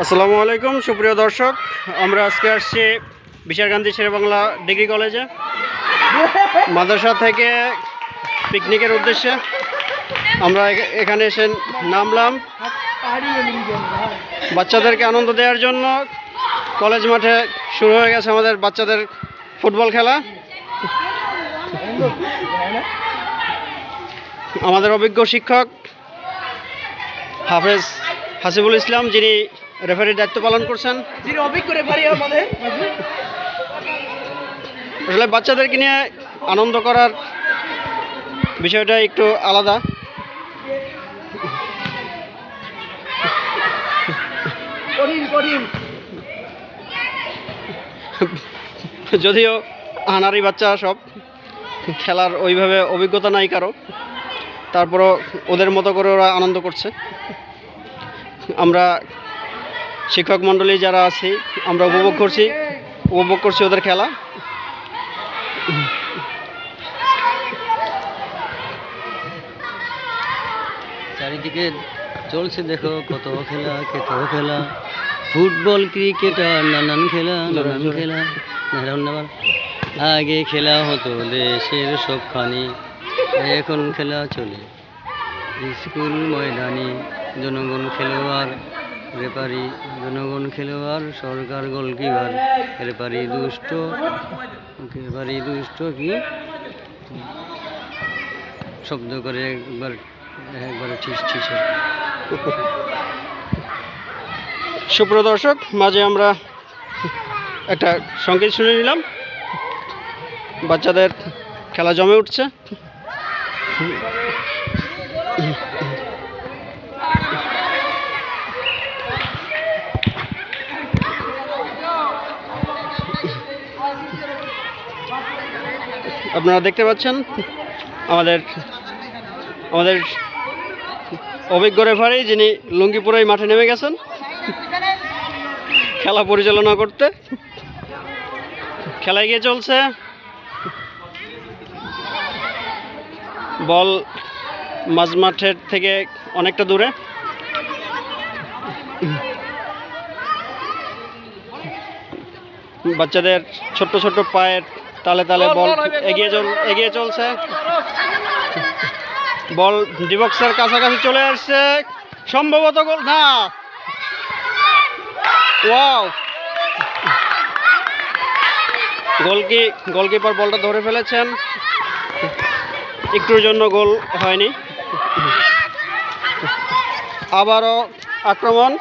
আসসালামু আলাইকুম সুপ্রিয় দর্শক, আমরা আজকে আসছি বিশারকান্দি শেরেবাংলা ডিগ্রি কলেজে মাদ্রাসা থেকে পিকনিকের উদ্দেশ্যে। আমরা এখানে এসে নামলাম বাচ্চাদেরকে আনন্দ দেওয়ার জন্য। কলেজ মাঠে শুরু হয়ে গেছে আমাদের বাচ্চাদের ফুটবল খেলা। আমাদের অভিজ্ঞ শিক্ষক হাফেজ হাসিবুল ইসলাম, যিনি রেফারির দায়িত্ব পালন করছেন, আসলে বাচ্চাদেরকে নিয়ে আনন্দ করার বিষয়টা একটু আলাদা। যদিও আনারি বাচ্চা সব, খেলার ওইভাবে অভিজ্ঞতা নাই কারো, তারপরও ওদের মতো করে ওরা আনন্দ করছে। আমরা শিক্ষক মণ্ডলী যারা আছি আমরা উপভোগ করছি ওদের খেলা। চারিদিকে চলছে দেখো কত খেলা, ফুটবল ক্রিকেট আর নানান খেলা। আগে খেলা হতো দেশের সবখানি, এখন খেলা চলে স্কুল ময়দানে। জনগণ খেলোয়াড় রেফারি, জনগণ খেলোয়াড় সরকার গোলকিপার। রেফারি দুষ্ট কি শব্দ করে একবারে ঠিস। সুপ্রিয় দর্শক, মাঝে আমরা একটা সংকেত শুনে নিলাম, বাচ্চাদের খেলা জমে উঠছে। আপনারা দেখতে পাচ্ছেন আমাদের অভিজ্ঞ রেফারি, যিনি লুঙ্গিপুরাই মাঠে নেমে গেছেন খেলা পরিচালনা করতে। খেলা এগিয়ে চলছে, বল মাঝ মাঠের থেকে অনেকটা দূরে। বাচ্চাদের ছোট্ট ছোট্ট পায়ের তালে তালে বল এগিয়ে চলছে। বল ডিবক্সের কাছাকাছি চলে আসছে, সম্ভবত গোল না। ওয়াও, গোলকিপার বলটা ধরে ফেলেছেন, একটুর জন্য গোল হয়নি। আবারও আক্রমণ।